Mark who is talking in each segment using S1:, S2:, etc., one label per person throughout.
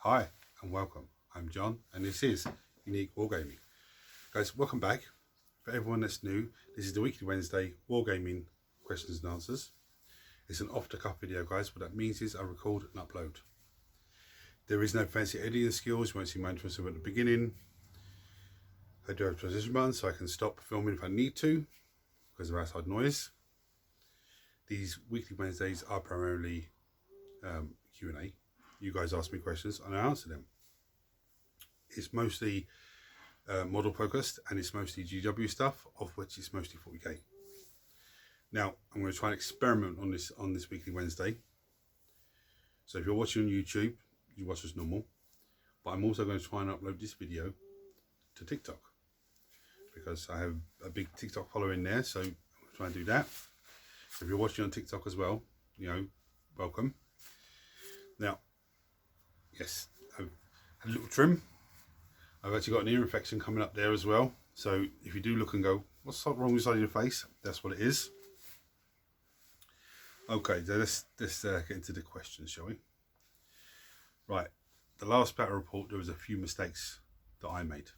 S1: Hi and welcome. I'm John and this is Unique Wargaming. Guys, welcome back. For everyone that's new, this is the weekly Wednesday Wargaming questions and answers. It's an off-the-cuff video, guys. What that means is I record and upload. There is no fancy editing skills. You won't see my intro at the beginning. I do have a transition button so I can stop filming if I need to because of outside noise. These weekly Wednesdays are primarily Q&A. You guys ask me questions and I answer them. It's mostly model focused and it's mostly GW stuff, of which it's mostly 40k. Now I'm going to try and experiment on this weekly Wednesday. So if you're watching on YouTube, you watch as normal, but I'm also going to try and upload this video to TikTok because I have a big TikTok following there, so I'm going to try and do that. So if you're watching on TikTok as well, you know, welcome. Now, yes, I've had a little trim. I've actually got an ear infection coming up there as well. So if you do look and go, what's wrong with the side of your face? That's what it is. Okay, so let's get into the questions, shall we? Right, the last battle report, there was a few mistakes that I made.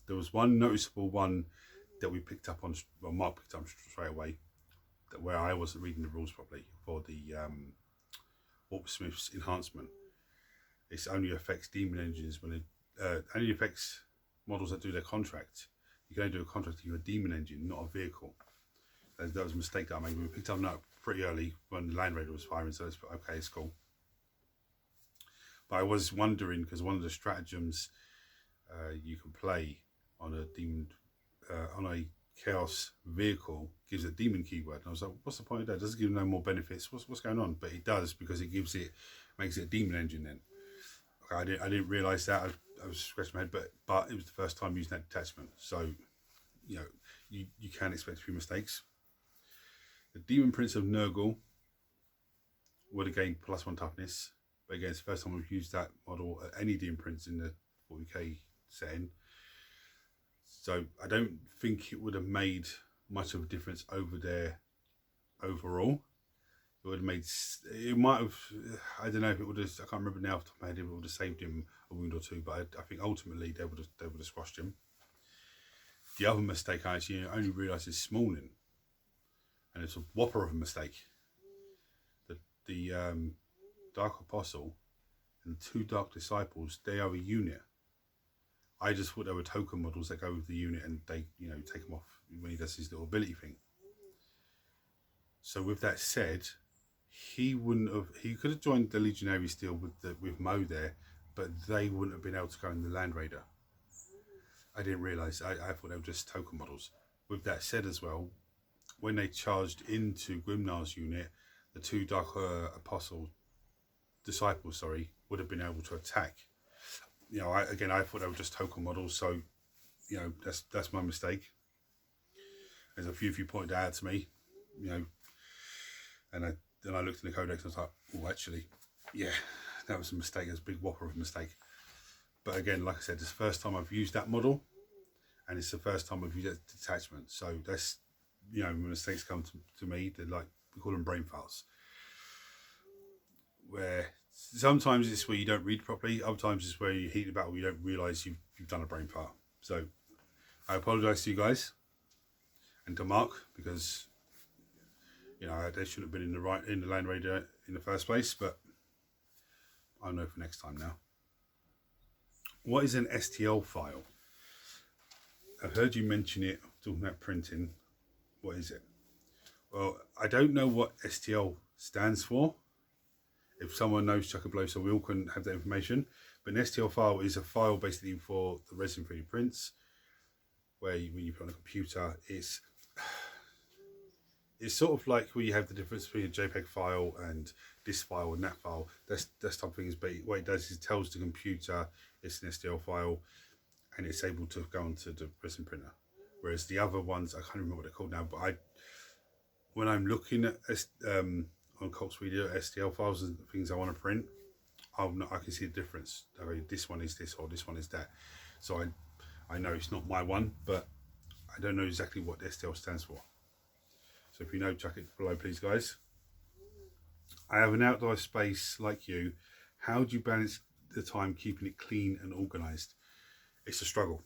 S1: There was one noticeable one that we picked up on, well, Mark picked up straight away, where I wasn't reading the rules properly for the Smith's enhancement. It only affects demon engines when it only affects models that do their contract. You can only do a contract if you're a demon engine, not a vehicle. That was a mistake that I made. We picked up that pretty early when the Land Raider was firing, so it's okay, it's cool. But I was wondering, because one of the stratagems you can play on a demon, on a chaos vehicle gives a demon keyword, and I was like, what's the point of that? It doesn't give no more benefits. What's going on? But it does, because it makes it a demon engine then. Okay, I didn't realise that. I was scratching my head, but it was the first time using that detachment, so you know you can expect a few mistakes. The Demon Prince of Nurgle would have gained +1 toughness, but again, it's the first time we've used that model at any Demon Prince in the 40k setting, so I don't think it would have made much of a difference over there overall. It would have made, it might have, I don't know if it would have, I can't remember now off the top of my head if it would have saved him a wound or two, but I think ultimately they would have squashed him. The other mistake I actually only realised this morning, and it's a whopper of a mistake, that the Dark Apostle and the 2 Dark Disciples, they are a unit. I just thought they were token models that go with the unit and they, you know, take them off when he does his little ability thing. So with that said, he could have joined the Legionary still with Mo there, but they wouldn't have been able to go in the Land Raider. I didn't realise, I thought they were just token models. With that said as well, when they charged into Grimnar's unit, the 2 Dark Disciples, would have been able to attack. You know, I thought they were just token models, so you know, that's my mistake. There's a few of you pointed out to me, you know, and then I looked in the codex and I was like, oh, actually, yeah, that was a mistake. It's a big whopper of a mistake. But again, like I said, it's the first time I've used that model, and it's the first time I've used that detachment. So that's, you know, when mistakes come to me, they're like, we call them brain files. Where sometimes it's where you don't read properly, other times it's where you heat the battle, you don't realise you've done a brain file. So I apologise to you guys and to Mark, because you know, they shouldn't have been in the Land Raider in the first place, but I know for next time now. What is an STL file? I've heard you mention it, talking about printing. What is it? Well, I don't know what STL stands for. If someone knows, chuck a blow so we all can have that information. But an STL file is a file basically for the resin 3D prints, where when you put on a computer, it's sort of like where you have the difference between a JPEG file and this file and that file. That's type of things, but what it does is it tells the computer it's an STL file and it's able to go onto the resin printer. Whereas the other ones, I can't remember what they're called now, but when I'm looking at on Coltspedia STL files and things I want to print, I can see the difference. I mean, this one is this or this one is that. So I know it's not my one, but I don't know exactly what STL stands for. So if you know, chuck it below, please, guys. I have an outdoor space like you. How do you balance the time keeping it clean and organized. It's a struggle.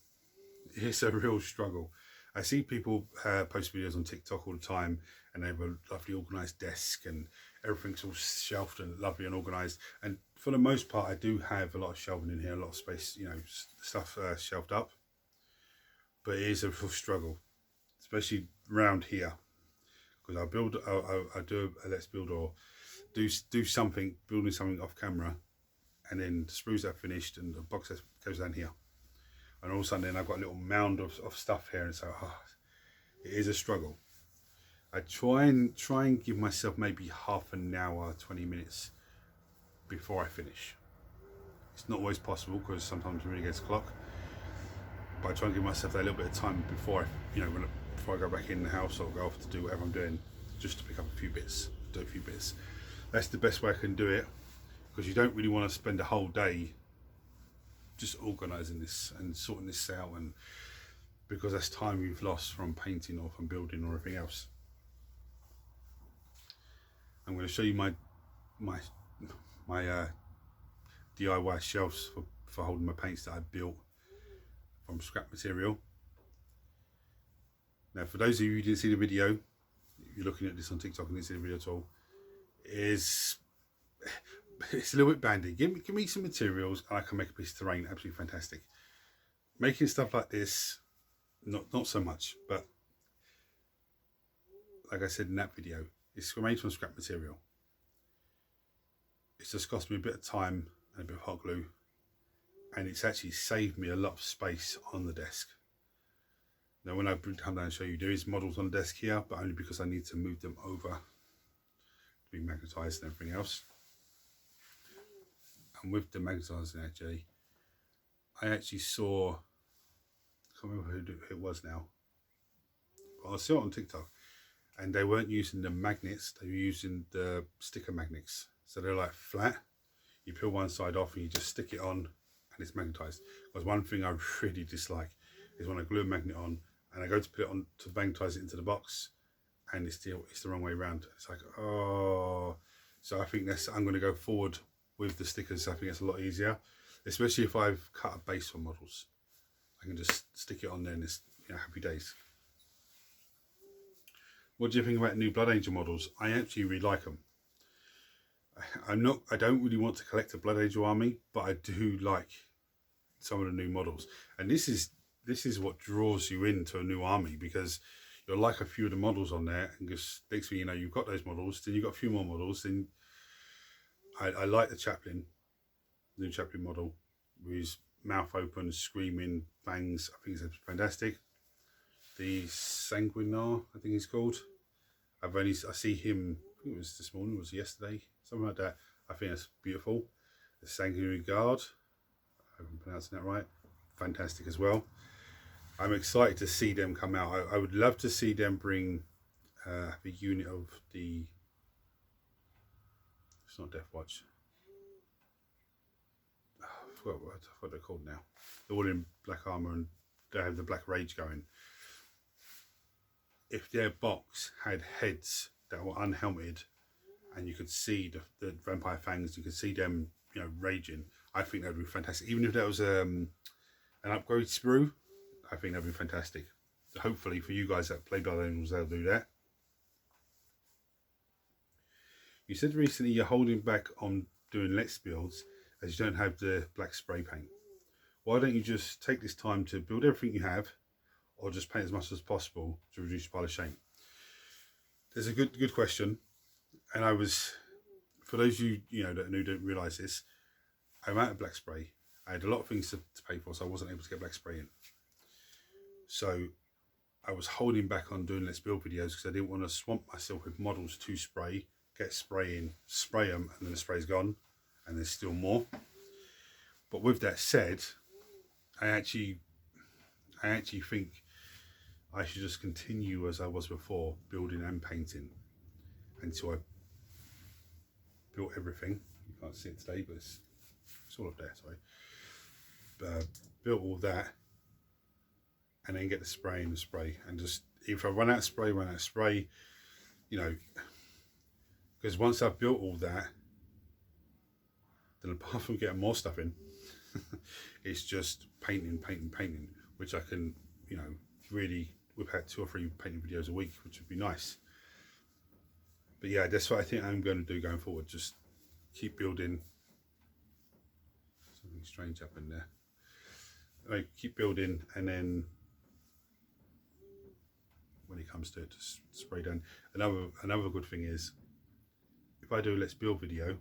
S1: It's a real struggle. I see people post videos on TikTok all the time, and they have a lovely organized desk and everything's all shelved and lovely and organized. And for the most part, I do have a lot of shelving in here, a lot of space, you know, stuff shelved up. But it is a real struggle, especially around here, because I do a let's build or do something, building something off camera, and then the sprues are finished and the box goes down here. And all of a sudden then I've got a little mound of stuff here, and so it is a struggle. I try and give myself maybe half an hour, 20 minutes before I finish. It's not always possible because sometimes it really gets clock. But I try and give myself that little bit of time before before I go back in the house or go off to do whatever I'm doing, just to pick up a few bits, do a few bits. That's the best way I can do it, because you don't really want to spend a whole day just organising this and sorting this out, and because that's time you've lost from painting or from building or everything else. I'm going to show you my DIY shelves for holding my paints that I built from scrap material. Now, for those of you who didn't see the video, if you're looking at this on TikTok and didn't see the video at all, it's a little bit bandy. Give me some materials and I can make a piece of terrain absolutely fantastic. Making stuff like this, not so much, but like I said in that video, it's made from scrap material. It's just cost me a bit of time and a bit of hot glue, and it's actually saved me a lot of space on the desk. Now when I come down and show you, there is models on the desk here, but only because I need to move them over to be magnetised and everything else. And with the magnetising actually, I actually saw, I can't remember who it was now, but I saw it on TikTok, and they weren't using the magnets, they were using the sticker magnets. So they're like flat, you peel one side off and you just stick it on and it's magnetised. Because one thing I really dislike is when I glue a magnet on and I go to put it on to magnetise it into the box, and it's the wrong way around. It's like, oh. So I think I'm going to go forward with the stickers. I think it's a lot easier, especially if I've cut a base for models. I can just stick it on there and it's, you know, happy days. What do you think about new Blood Angel models? I actually really like them. I don't really want to collect a Blood Angel army, but I do like some of the new models. And this is what draws you into a new army, because you'll like a few of the models on there, and just next thing you know, you've got those models, then you've got a few more models. Then I like the Chaplain, new Chaplain model, with his mouth open, screaming, fangs. I think it's fantastic. The Sanguinar, I think he's called. I see him, I think it was this morning, was it yesterday? Something like that. I think that's beautiful. The Sanguinary Guard, I hope I'm pronouncing that right. Fantastic as well. I'm excited to see them come out. I would love to see them bring the unit of the, it's not Death Watch. Oh, I forgot what they're called now. They're all in black armour and they have the Black Rage going. If their box had heads that were unhelmeted and you could see the vampire fangs, you could see them, you know, raging, I think that would be fantastic. Even if that was an upgrade sprue, I think that'd be fantastic. Hopefully for you guys that play Blood Angels, they'll do that. You said recently you're holding back on doing Let's builds as you don't have the black spray paint. Why don't you just take this time to build everything you have, or just paint as much as possible to reduce the pile of shame? There's a good question. And for those of you know that don't realise this, I'm out of black spray. I had a lot of things to pay for, so I wasn't able to get black spray in. So I was holding back on doing Let's Build videos because I didn't want to swamp myself with models to spray, get spray in, spray them, and then the spray's gone, and there's still more. But with that said, I actually think I should just continue as I was before, building and painting, until I built everything. You can't see it today, but it's all up there, sorry. Built all that, and then get the spray and the spray, and just, if I run out of spray, you know, because once I've built all that, then apart from getting more stuff in, It's just painting, which I can, you know, really whip out 2 or 3 painting videos a week, which would be nice. But yeah, that's what I think I'm going to do going forward. Just keep building. Something strange happened there. Anyway, keep building, and then when it comes to it, just spray down. Another good thing is, if I do a let's build video,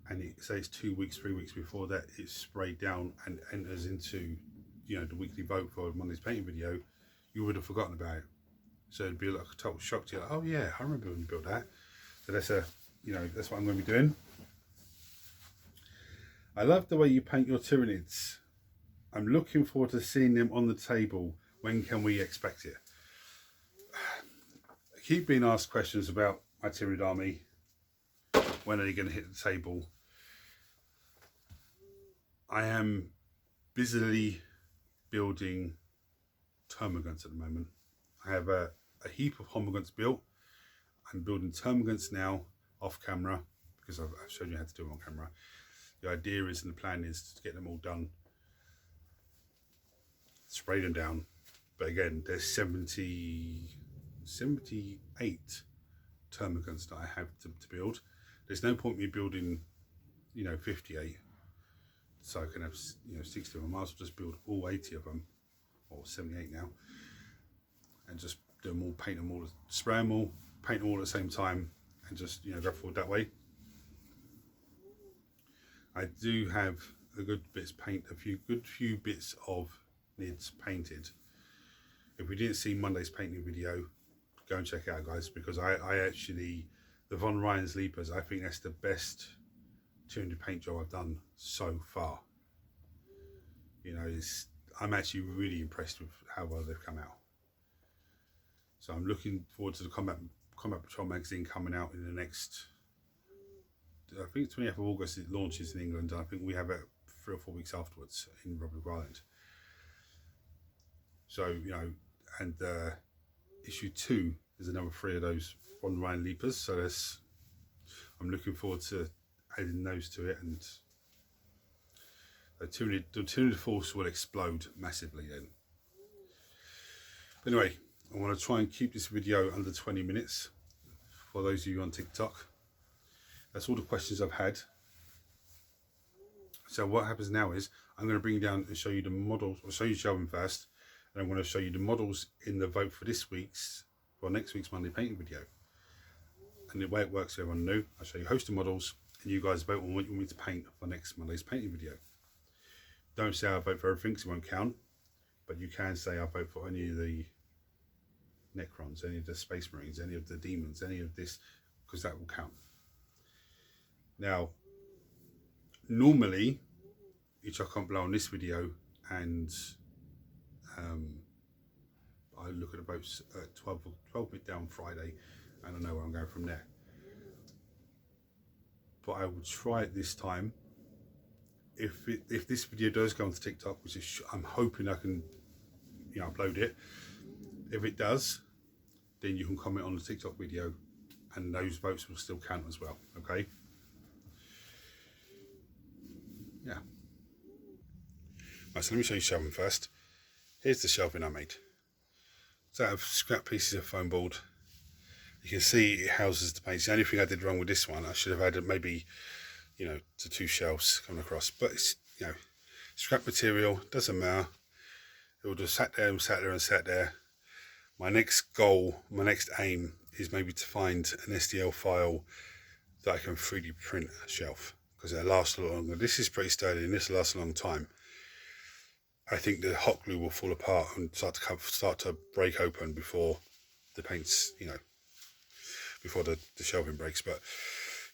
S1: and say it's 2 weeks, 3 weeks before that, it's sprayed down and enters into, you know, the weekly vote for Monday's painting video, you would have forgotten about it. So it'd be like a total shock to you. Like, oh yeah, I remember when you built that. So that's that's what I'm going to be doing. I love the way you paint your Tyranids. I'm looking forward to seeing them on the table. When can we expect it? I keep being asked questions about my Tyranid army. When are they going to hit the table? I am busily building termagants at the moment. I have a heap of homagants built. I'm building termagants now off camera because I've shown you how to do them on camera. The idea is, and the plan is, to get them all done, spray them down. But again, there's 78 termagants that I have to build. There's no point me building, 58, so I can have, 60 of them. I might as well just build all 80 of them, or 78 now, and just do them all, paint them all, spray them all, paint them all at the same time, and just, go forward that way. I do have a good bits paint, a good few bits of nids painted. If we didn't see Monday's painting video, go and check it out, guys, because I actually, the Von Ryan's Leapers, I think that's the best 200 paint job I've done so far. I'm actually really impressed with how well they've come out. So I'm looking forward to the Combat Patrol magazine coming out in the next, I think 20th of August it launches in England, and I think we have it 3 or 4 weeks afterwards in Republic of Ireland. So, and issue 2 is another 3 of those Von Ryan Leapers, so I'm looking forward to adding those to it, and the Tyranid force will explode massively then. But anyway, I want to try and keep this video under 20 minutes for those of you on TikTok. That's all the questions I've had. So what happens now is I'm going to bring you down and show you the models. I'll show you shelving first, and I'm going to show you the models in the vote for next week's Monday painting video. And the way it works, everyone new, I'll show you a host of models, and you guys vote on what you want me to paint for next Monday's painting video. Don't say I vote for everything, because it won't count, but you can say I vote for any of the Necrons, any of the Space Marines, any of the Demons, any of this, because that will count. Now, normally, you chuck on below on this video, and I look at the votes at 12 midday Friday, and I know where I'm going from there. But I will try it this time. If this video does go onto TikTok, which is, I'm hoping I can, upload it. If it does, then you can comment on the TikTok video, and those votes will still count as well. Okay. Yeah. Right, so let me show you shelving first. Here's the shelving I made. It's out of scrap pieces of foam board. You can see it houses the paints. The only thing I did wrong with this one, I should have added maybe, to 2 shelves coming across. But it's, scrap material, doesn't matter. It will just sat there and sat there and sat there. My next goal, my next aim is maybe to find an STL file that I can 3D print a shelf, because it'll last a lot longer. This is pretty sturdy and this will last a long time. I think the hot glue will fall apart and start to break open before the paints, before the shelving breaks. But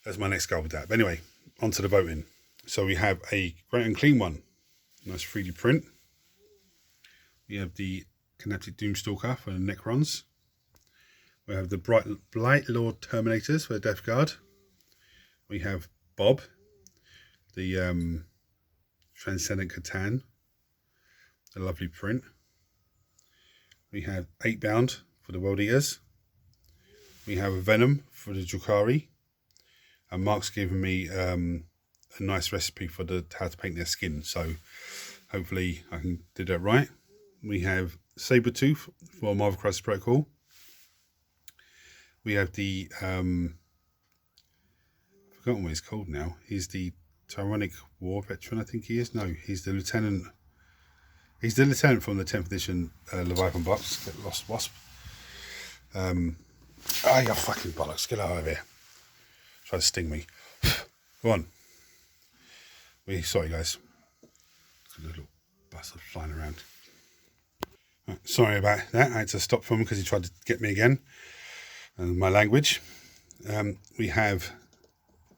S1: that's my next goal with that. But anyway, on to the voting. So we have a Great and Clean one, nice 3D print. We have the Kinetic Doomstalker for the Necrons. We have the Blight Lord Terminators for the Death Guard. We have Bob, the Transcendent Catan, a lovely print. We have 8-bound for the World Eaters. We have a Venom for the Drukhari. And Mark's given me a a nice recipe for how to paint their skin. So hopefully I can do that right. We have Sabretooth for Marvel Crisis Protocol. We have the forgotten what he's called now. He's the Tyrannic War veteran, I think he is. No, he's the lieutenant. He's the lieutenant from the 10th edition Leviathan box. Get Lost Wasp. You fucking bollocks! Get out of here! Try to sting me. Go on. Sorry guys. A little bastard flying around. Right, sorry about that. I had to stop filming because he tried to get me again. And my language. We have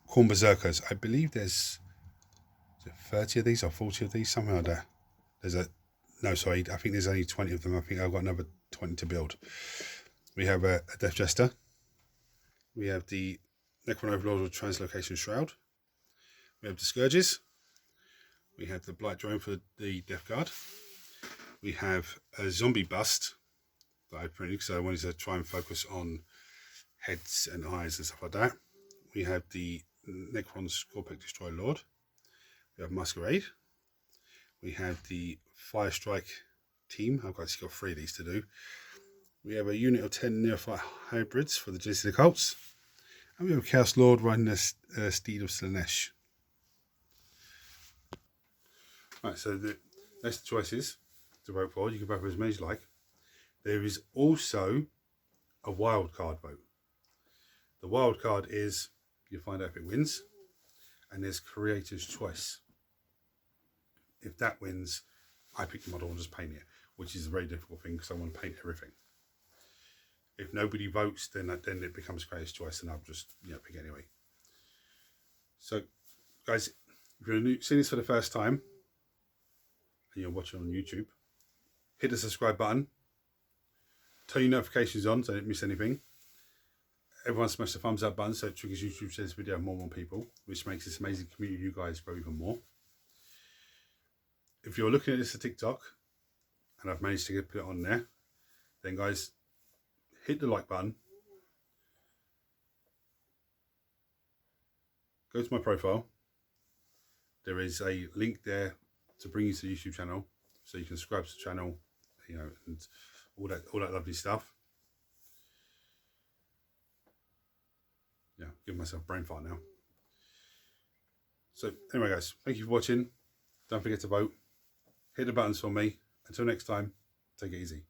S1: Corn Berserkers. I believe there's 30 of these or 40 of these, something like that. I think there's only 20 of them. I think I've got another 20 to build. We have a Death Jester. We have the Necron Overlord with Translocation Shroud. We have the Scourges. We have the Blight Drone for the Death Guard. We have a Zombie Bust that I printed because I wanted to try and focus on heads and eyes and stuff like that. We have the Necron Scorpic Destroy Lord. We have Masquerade. We have the Fire Strike team. I've got 3 of these to do. We have a unit of 10 Neophyte Hybrids for the Genesis Cults. And we have Chaos Lord riding a Steed of Slanesh. Right, so that's the choices to vote for. You can vote for as many as you like. There is also a wild card vote. The wild card is you find out if it wins, and there's creator's choice. If that wins, I pick the model and just paint it, which is a very difficult thing because I want to paint everything. If nobody votes, then it becomes creator's choice, and I'll just pick anyway. So, guys, if you're seeing this for the first time and you're watching on YouTube, hit the subscribe button. Turn your notifications on so you don't miss anything. Everyone smash the thumbs up button so it triggers YouTube to share this video to more and more people, which makes this amazing community of you guys grow even more. If you're looking at this on TikTok and I've managed to put it on there, then guys, hit the like button. Go to my profile. There is a link there to bring you to the YouTube channel, so you can subscribe to the channel, and all that lovely stuff. Yeah, give myself a brain fart now. So anyway, guys, thank you for watching. Don't forget to vote. Hit the buttons for me. Until next time, take it easy.